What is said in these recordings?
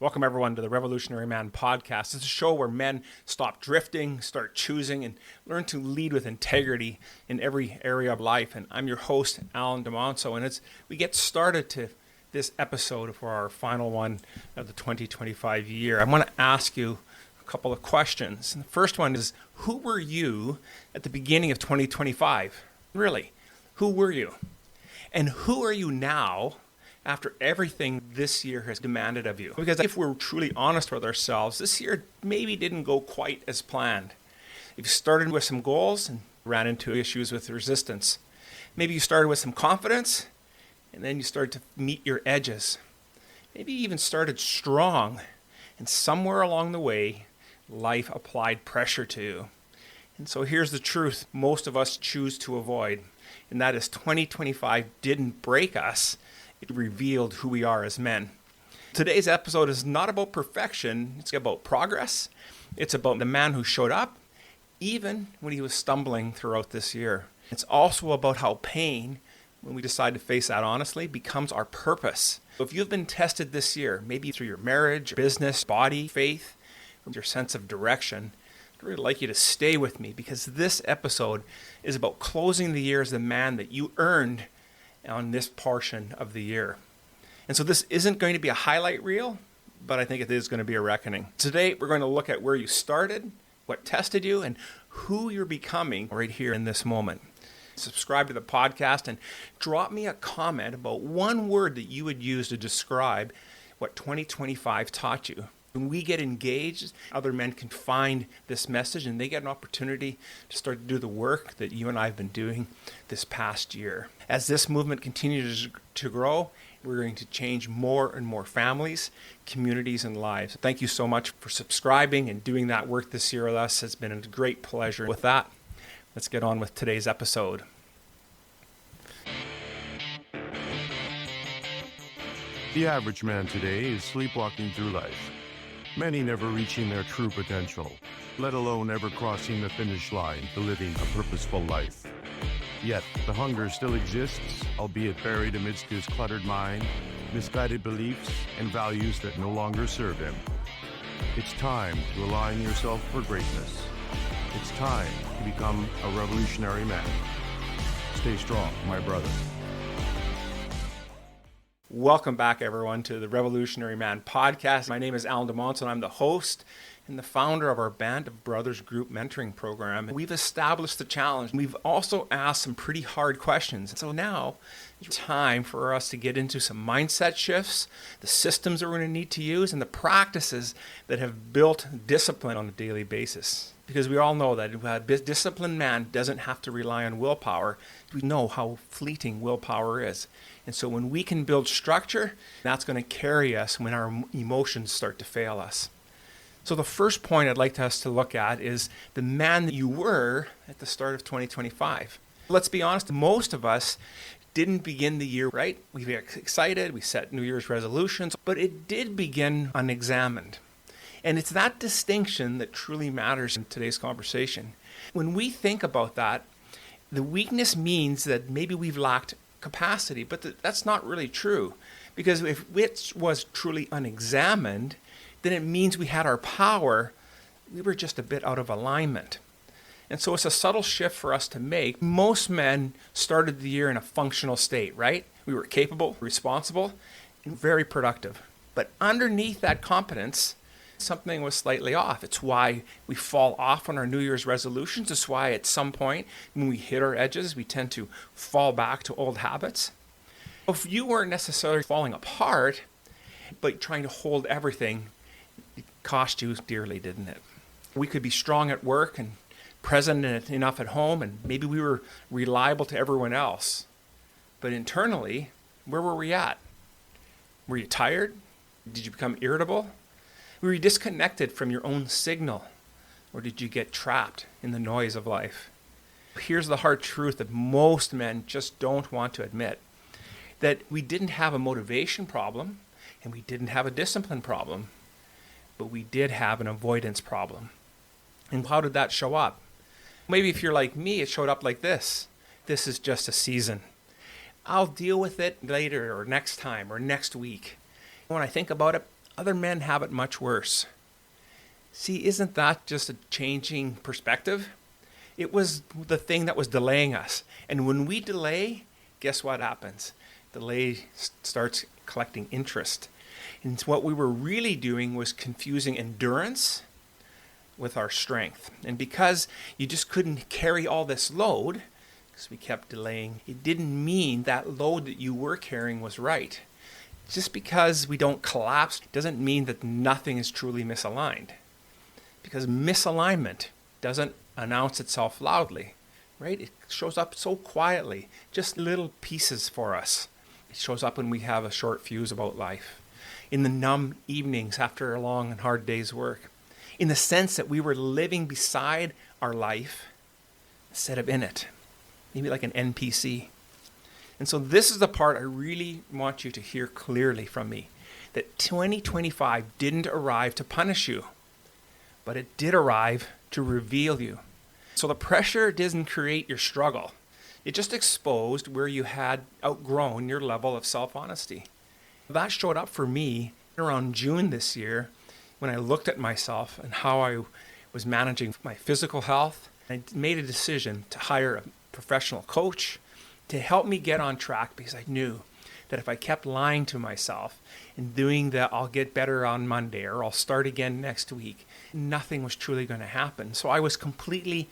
Welcome, everyone, to the Revolutionary Man podcast. It's a show where men stop drifting, start choosing, and learn to lead with integrity in every area of life. And I'm your host, Alain Dumonceaux, and we get started to this episode for our final one of the 2025 year. I want to ask you a couple of questions. And the first one is, who were you at the beginning of 2025? Really, who were you? And who are you now after everything this year has demanded of you? Because if we're truly honest with ourselves, this year maybe didn't go quite as planned. If you started with some goals and ran into issues with resistance, maybe you started with some confidence and then you started to meet your edges. Maybe you even started strong and somewhere along the way, life applied pressure to you. And so here's the truth most of us choose to avoid, and that is 2025 didn't break us. It revealed who we are as men. Today's episode is not about perfection. It's about progress. It's about the man who showed up, even when he was stumbling throughout this year. It's also about how pain, when we decide to face that honestly, becomes our purpose. So if you've been tested this year, maybe through your marriage, business, body, faith, your sense of direction, I'd really like you to stay with me, because this episode is about closing the year as the man that you earned on this portion of the year. And so this isn't going to be a highlight reel, but I think it is going to be a reckoning. Today, we're going to look at where you started, what tested you, and who you're becoming right here in this moment. Subscribe to the podcast and drop me a comment about one word that you would use to describe what 2025 taught you. When we get engaged, other men can find this message and they get an opportunity to start to do the work that you and I have been doing this past year. As this movement continues to grow, we're going to change more and more families, communities, and lives. Thank you so much for subscribing and doing that work this year with us. It's been a great pleasure. With that, let's get on with today's episode. The average man today is sleepwalking through life. Many never reaching their true potential, let alone ever crossing the finish line to living a purposeful life. Yet, the hunger still exists, albeit buried amidst his cluttered mind, misguided beliefs, and values that no longer serve him. It's time to align yourself for greatness. It's time to become a revolutionary man. Stay strong, my brother. Welcome back, everyone, to the Revolutionary Man podcast. My name is Alain Dumonceaux, and I'm the host and the founder of our Band of Brothers group mentoring program. We've established the challenge. We've also asked some pretty hard questions. So now it's time for us to get into some mindset shifts, the systems that we're going to need to use, and the practices that have built discipline on a daily basis. Because we all know that a disciplined man doesn't have to rely on willpower. We know how fleeting willpower is. And so when we can build structure, that's going to carry us when our emotions start to fail us. So the first point I'd like us to look at is the man that you were at the start of 2025. Let's be honest, most of us didn't begin the year right. We were excited, we set New Year's resolutions, but it did begin unexamined. And it's that distinction that truly matters in today's conversation. When we think about that, the weakness means that maybe we've lacked capacity, but that's not really true. Because if it was truly unexamined, then it means we had our power, we were just a bit out of alignment. And so it's a subtle shift for us to make. Most men started the year in a functional state, right? We were capable, responsible, and very productive. But underneath that competence, something was slightly off. It's why we fall off on our New Year's resolutions. It's why at some point when we hit our edges, we tend to fall back to old habits. If you weren't necessarily falling apart, but trying to hold everything, it cost you dearly, didn't it? We could be strong at work and present enough at home, and maybe we were reliable to everyone else. But internally, where were we at? Were you tired? Did you become irritable? Were you disconnected from your own signal, or did you get trapped in the noise of life? Here's the hard truth that most men just don't want to admit, that we didn't have a motivation problem and we didn't have a discipline problem, but we did have an avoidance problem. And how did that show up? Maybe if you're like me, it showed up like this. This is just a season. I'll deal with it later or next time or next week. When I think about it, Other men have it much worse. See, isn't that just a changing perspective? It was the thing that was delaying us. And when we delay, guess what happens? Delay starts collecting interest. And what we were really doing was confusing endurance with our strength. And because you just couldn't carry all this load, because we kept delaying, it didn't mean that load that you were carrying was right. Just because we don't collapse doesn't mean that nothing is truly misaligned. Because misalignment doesn't announce itself loudly, right? It shows up so quietly, just little pieces for us. It shows up when we have a short fuse about life, in the numb evenings after a long and hard day's work, in the sense that we were living beside our life instead of in it, maybe like an NPC. And so this is the part I really want you to hear clearly from me, that 2025 didn't arrive to punish you, but it did arrive to reveal you. So the pressure didn't create your struggle. It just exposed where you had outgrown your level of self-honesty. That showed up for me around June this year when I looked at myself and how I was managing my physical health. I made a decision to hire a professional coach to help me get on track, because I knew that if I kept lying to myself and doing that I'll get better on Monday or I'll start again next week, nothing was truly going to happen. So I was completely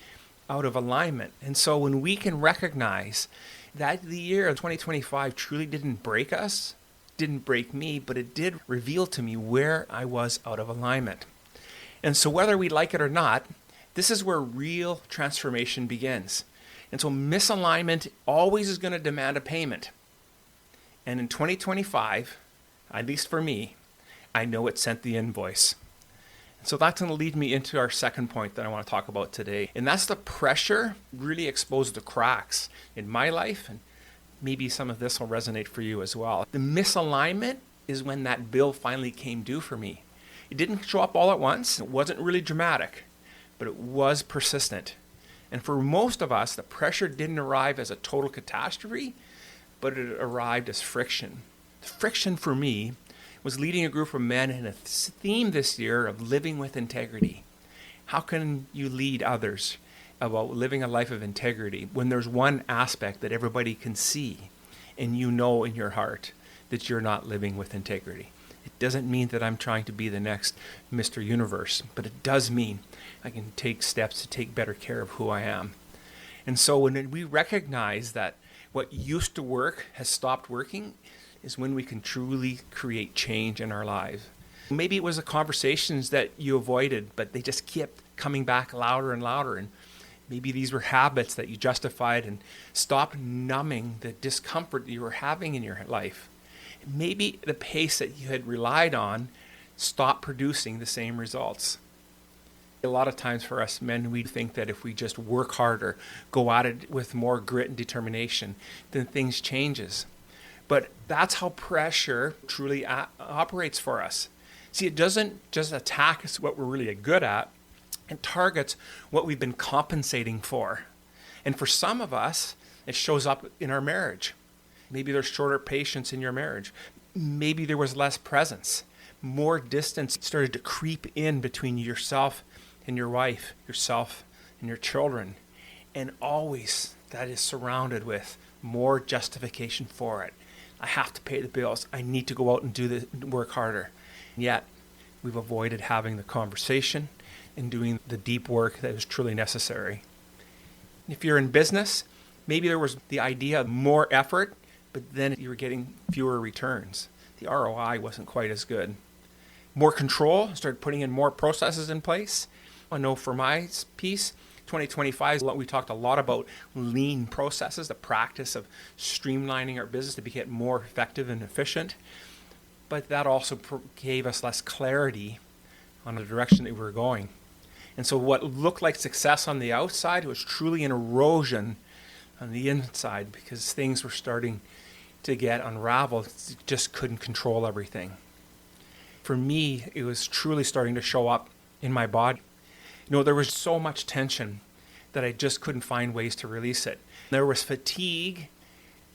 out of alignment. And so when we can recognize that the year of 2025 truly didn't break us, didn't break me, but it did reveal to me where I was out of alignment. And so whether we like it or not, this is where real transformation begins. And so misalignment always is going to demand a payment. And in 2025, at least for me, I know it sent the invoice. And so that's going to lead me into our second point that I want to talk about today. And that's the pressure really exposed the cracks in my life. And maybe some of this will resonate for you as well. The misalignment is when that bill finally came due for me. It didn't show up all at once. It wasn't really dramatic, but it was persistent. And for most of us, the pressure didn't arrive as a total catastrophe, but it arrived as friction. The friction for me was leading a group of men in a theme this year of living with integrity. How can you lead others about living a life of integrity when there's one aspect that everybody can see and you know in your heart that you're not living with integrity? It doesn't mean that I'm trying to be the next Mr. Universe, but it does mean I can take steps to take better care of who I am. And so when we recognize that what used to work has stopped working is when we can truly create change in our lives. Maybe it was the conversations that you avoided, but they just kept coming back louder and louder. And maybe these were habits that you justified and stopped numbing the discomfort that you were having in your life. Maybe the pace that you had relied on stopped producing the same results. A lot of times for us men, we think that if we just work harder, go at it with more grit and determination, then things changes. But that's how pressure truly operates for us. See, it doesn't just attack us what we're really good at. It targets what we've been compensating for. And for some of us, it shows up in our marriage. Maybe there's shorter patience in your marriage. Maybe there was less presence. More distance started to creep in between yourself and your wife, yourself and your children. And always that is surrounded with more justification for it. I have to pay the bills. I need to go out and do the work harder. And yet, we've avoided having the conversation and doing the deep work that is truly necessary. If you're in business, maybe there was the idea of more effort, but then you were getting fewer returns. The ROI wasn't quite as good. More control, started putting in more processes in place. I know for my piece, 2025, we talked a lot about lean processes, the practice of streamlining our business to get more effective and efficient. But that also gave us less clarity on the direction that we were going. And so what looked like success on the outside was truly an erosion on the inside, because things were starting to get unraveled. You just couldn't control everything. For me, it was truly starting to show up in my body. You know, there was so much tension that I just couldn't find ways to release it. There was fatigue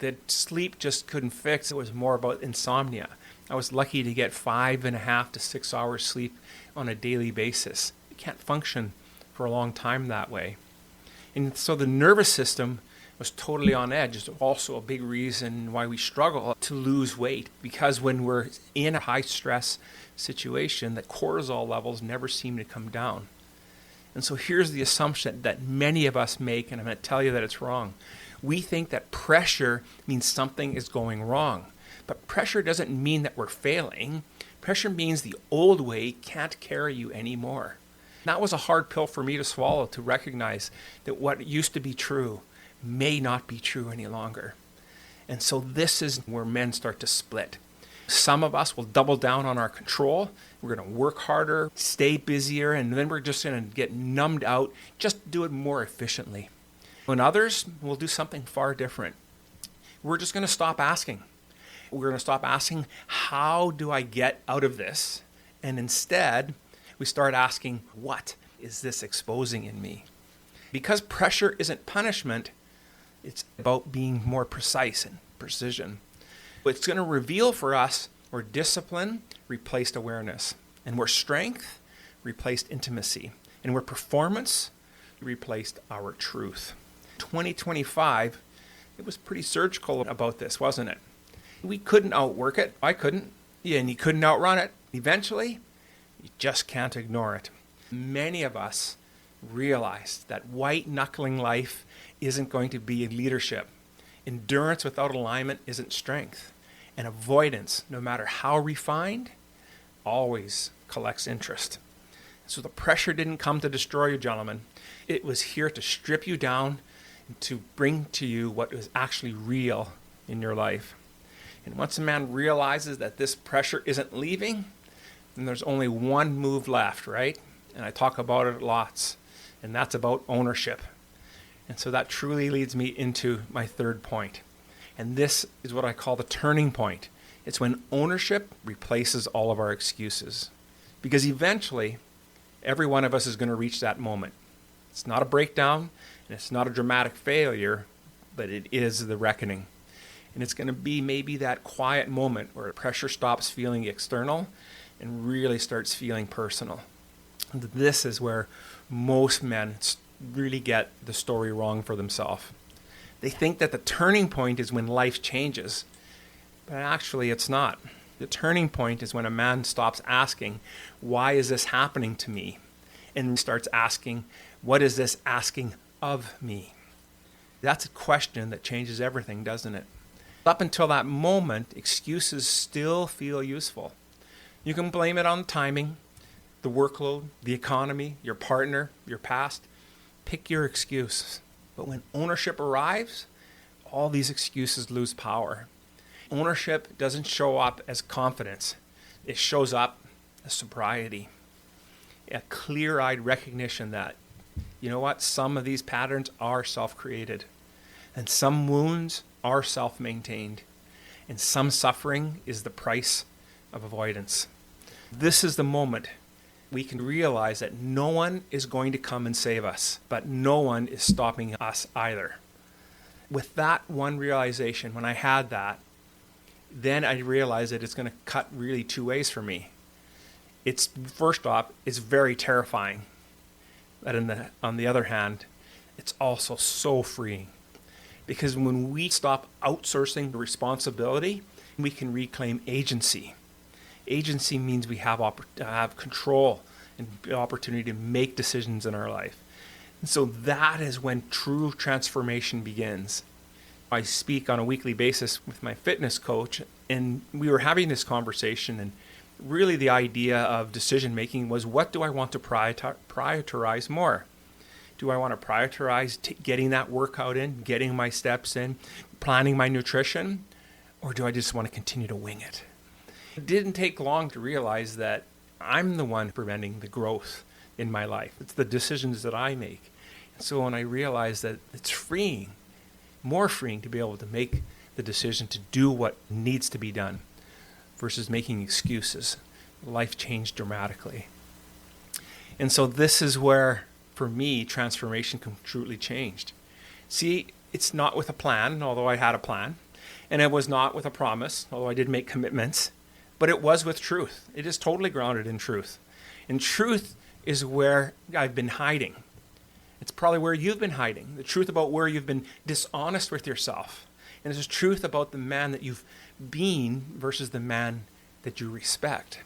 that sleep just couldn't fix. It was more about insomnia. I was lucky to get 5.5 to 6 hours sleep on a daily basis. You can't function for a long time that way. And so the nervous system was totally on edge. It's also a big reason why we struggle to lose weight, because when we're in a high stress situation, the cortisol levels never seem to come down. And so here's the assumption that many of us make, and I'm going to tell you that it's wrong. We think that pressure means something is going wrong. But pressure doesn't mean that we're failing. Pressure means the old way can't carry you anymore. That was a hard pill for me to swallow, to recognize that what used to be true may not be true any longer. And so this is where men start to split. Some of us will double down on our control. We're going to work harder, stay busier, and then we're just going to get numbed out, just do it more efficiently. And others will do something far different. We're just going to stop asking. We're going to stop asking, how do I get out of this? And instead, we start asking, what is this exposing in me? Because pressure isn't punishment, it's about being more precise and precision. It's going to reveal for us where discipline replaced awareness, and where strength replaced intimacy, and where performance replaced our truth. 2025, it was pretty surgical about this, wasn't it? We couldn't outwork it. I couldn't. Yeah, and you couldn't outrun it. Eventually, you just can't ignore it. Many of us realized that white-knuckling life isn't going to be leadership. Endurance without alignment isn't strength. And avoidance, no matter how refined, always collects interest. So the pressure didn't come to destroy you, gentlemen. It was here to strip you down and to bring to you what is actually real in your life. And once a man realizes that this pressure isn't leaving, then there's only one move left, right? And I talk about it lots, and that's about ownership. And so that truly leads me into my third point. And this is what I call the turning point. It's when ownership replaces all of our excuses. Because eventually, every one of us is going to reach that moment. It's not a breakdown, and it's not a dramatic failure, but it is the reckoning. And it's going to be maybe that quiet moment where pressure stops feeling external and really starts feeling personal. And this is where most men really get the story wrong for themselves. They think that the turning point is when life changes, but actually it's not. The turning point is when a man stops asking, why is this happening to me? And starts asking, what is this asking of me? That's a question that changes everything, doesn't it? Up until that moment, excuses still feel useful. You can blame it on timing, the workload, the economy, your partner, your past. Pick your excuse. But when ownership arrives, all these excuses lose power. Ownership doesn't show up as confidence. It shows up as sobriety. A clear-eyed recognition that, you know what, some of these patterns are self-created. And some wounds are self-maintained. And some suffering is the price of avoidance. This is the moment we can realize that no one is going to come and save us, but no one is stopping us either. With that one realization, when I had that, then I realized that it's going to cut really two ways for me. It's, first off, it's very terrifying. But on the other hand, it's also so freeing. Because when we stop outsourcing the responsibility, we can reclaim agency. Agency means we have control and the opportunity to make decisions in our life. And so that is when true transformation begins. I speak on a weekly basis with my fitness coach, and we were having this conversation, and really the idea of decision making was, what do I want to prioritize more? Do I want to prioritize getting that workout in, getting my steps in, planning my nutrition, or do I just want to continue to wing it? It didn't take long to realize that I'm the one preventing the growth in my life. It's the decisions that I make. And so when I realized that it's freeing, more freeing to be able to make the decision to do what needs to be done versus making excuses, life changed dramatically. And so this is where, for me, transformation completely changed. See, it's not with a plan, although I had a plan. And it was not with a promise, although I did make commitments. but it was with truth. It is totally grounded in truth. And truth is where I've been hiding. It's probably where you've been hiding. The truth about where you've been dishonest with yourself. And there's truth about the man that you've been versus the man that you respect.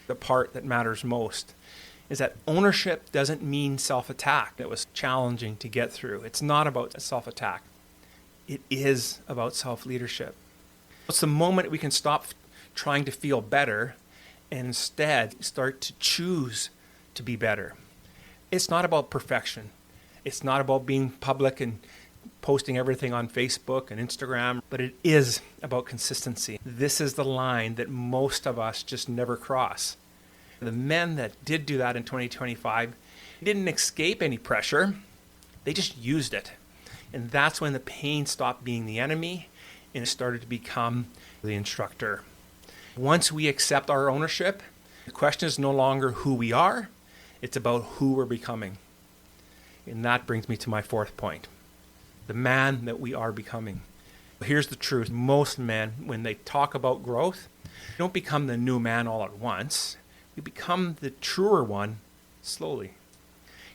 The part that matters most is that ownership doesn't mean self-attack. It was challenging to get through. It's not about self-attack. It is about self-leadership. It's the moment we can stop trying to feel better and instead start to choose to be better. It's not about perfection. It's not about being public and posting everything on Facebook and Instagram, but it is about consistency. This is the line that most of us just never cross. The men that did do that in 2025 didn't escape any pressure. They just used it. And that's when the pain stopped being the enemy and it started to become the instructor. Once we accept our ownership, the question is no longer who we are, it's about who we're becoming. And that brings me to my fourth point, the man that we are becoming. Here's the truth. Most men, when they talk about growth, don't become the new man all at once. We become the truer one slowly.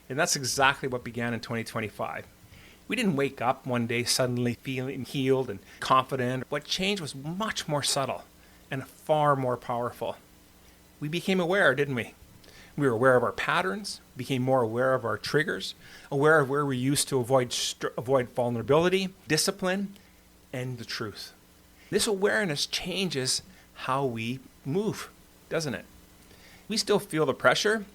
And that's exactly what began in 2025. We didn't wake up one day suddenly feeling healed and confident. What changed was much more subtle and far more powerful. We became aware, didn't we? We were aware of our patterns, became more aware of our triggers, aware of where we used to avoid vulnerability, discipline, and the truth. This awareness changes how we move, doesn't it? We still feel the pressure,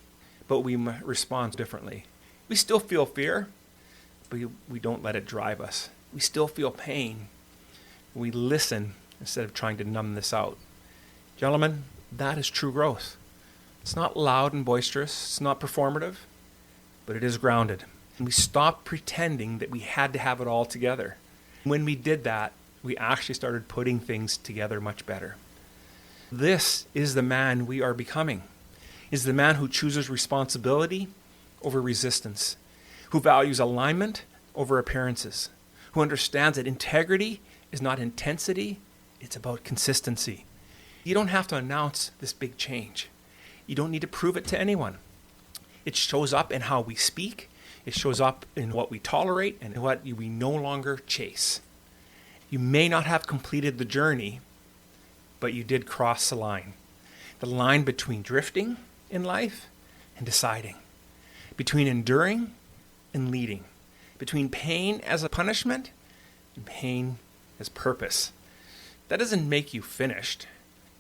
but we respond differently. We still feel fear, but we don't let it drive us. We still feel pain. We listen instead of trying to numb this out. Gentlemen, that is true growth. It's not loud and boisterous. It's not performative, but it is grounded. And we stopped pretending that we had to have it all together. When we did that, we actually started putting things together much better. This is the man we are becoming. Is the man who chooses responsibility over resistance, who values alignment over appearances, who understands that integrity is not intensity, it's about consistency. You don't have to announce this big change. You don't need to prove it to anyone. It shows up in how we speak, it shows up in what we tolerate and what we no longer chase. You may not have completed the journey, but you did cross the line between drifting in life and deciding, between enduring and leading, between pain as a punishment and pain as purpose. That doesn't make you finished.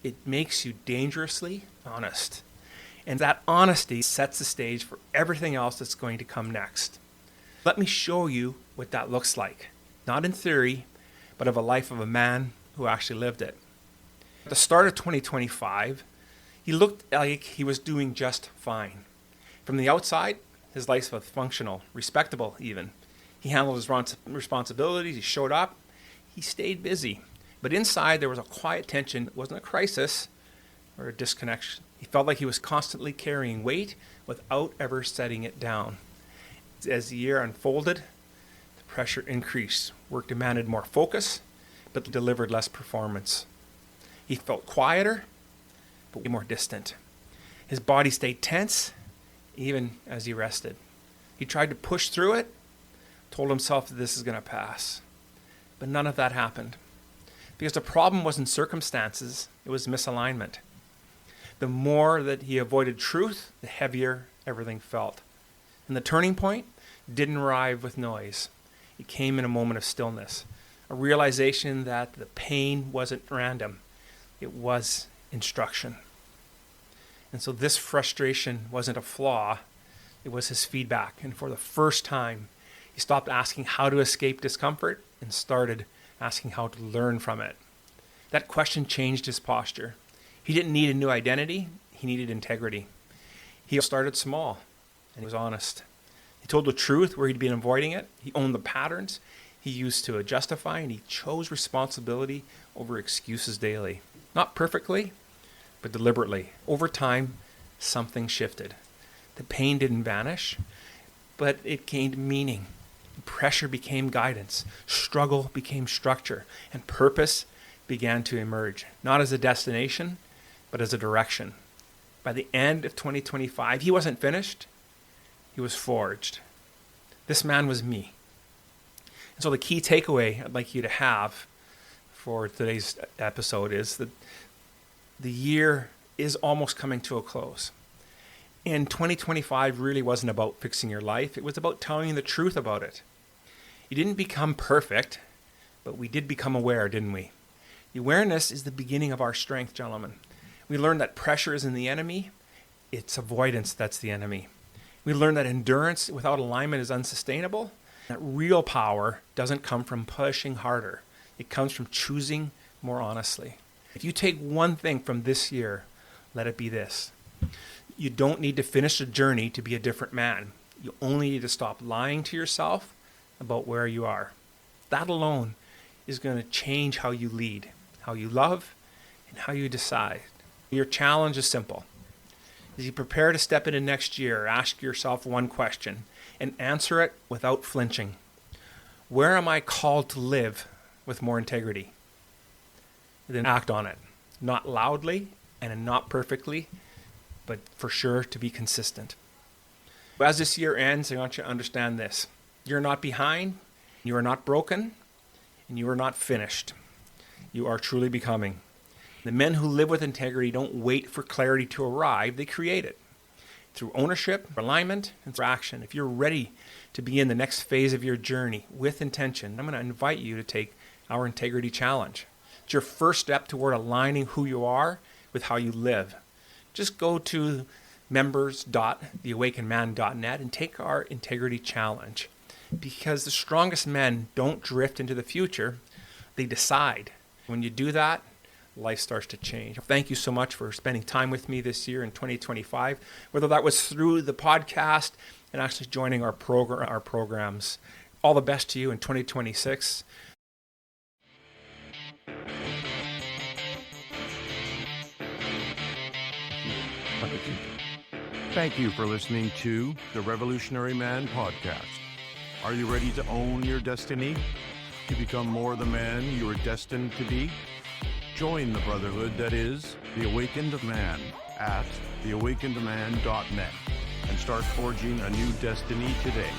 It makes you dangerously honest. And that honesty sets the stage for everything else that's going to come next. Let me show you what that looks like, not in theory, but of a life of a man who actually lived it. At the start of 2025, he looked like he was doing just fine. From the outside, his life was functional, respectable even. He handled his responsibilities, he showed up, he stayed busy. But inside there was a quiet tension. It wasn't a crisis or a disconnection. He felt like he was constantly carrying weight without ever setting it down. As the year unfolded, the pressure increased. Work demanded more focus, but delivered less performance. He felt quieter, but way more distant. His body stayed tense, even as he rested. He tried to push through it, told himself that this is going to pass. But none of that happened. Because the problem wasn't circumstances, it was misalignment. The more that he avoided truth, the heavier everything felt. And the turning point didn't arrive with noise. It came in a moment of stillness, a realization that the pain wasn't random. It was instruction. And so this frustration wasn't a flaw, it was his feedback. And for the first time, he stopped asking how to escape discomfort and started asking how to learn from it. That question changed his posture. He didn't need a new identity, he needed integrity. He started small and he was honest. He told the truth where he'd been avoiding it. He owned the patterns he used to justify, and he chose responsibility over excuses daily. Not perfectly, but deliberately. Over time, something shifted. The pain didn't vanish, but it gained meaning. Pressure became guidance. Struggle became structure. And purpose began to emerge, not as a destination, but as a direction. By the end of 2025, he wasn't finished, he was forged. This man was me. And so the key takeaway I'd like you to have for today's episode is that the year is almost coming to a close. And 2025 really wasn't about fixing your life. It was about telling you the truth about it. You didn't become perfect, but we did become aware, didn't we? The awareness is the beginning of our strength, gentlemen. We learned that pressure isn't the enemy. It's avoidance that's the enemy. We learned that endurance without alignment is unsustainable. That real power doesn't come from pushing harder. It comes from choosing more honestly. If you take one thing from this year, let it be this. You don't need to finish the journey to be a different man. You only need to stop lying to yourself about where you are. That alone is going to change how you lead, how you love, and how you decide. Your challenge is simple. As you prepare to step into next year, ask yourself one question and answer it without flinching. Where am I called to live with more integrity? And then act on it. Not loudly and not perfectly, but for sure to be consistent. As this year ends, I want you to understand this. You're not behind, you are not broken, and you are not finished. You are truly becoming. The men who live with integrity don't wait for clarity to arrive, they create it. Through ownership, alignment, and through action. If you're ready to begin the next phase of your journey with intention, I'm going to invite you to take our Integrity Challenge. It's your first step toward aligning who you are with how you live. Just go to members.theawakenedman.net and take our Integrity Challenge. Because the strongest men don't drift into the future, they decide. When you do that, life starts to change. Thank you so much for spending time with me this year in 2025, whether that was through the podcast and actually joining our programs. All the best to you in 2026. Thank you for listening to the Revolutionary Man podcast. Are you ready to own your destiny? To become more the man you are destined to be? Join the brotherhood that is The Awakened Man at theawakenedman.net and start forging a new destiny today.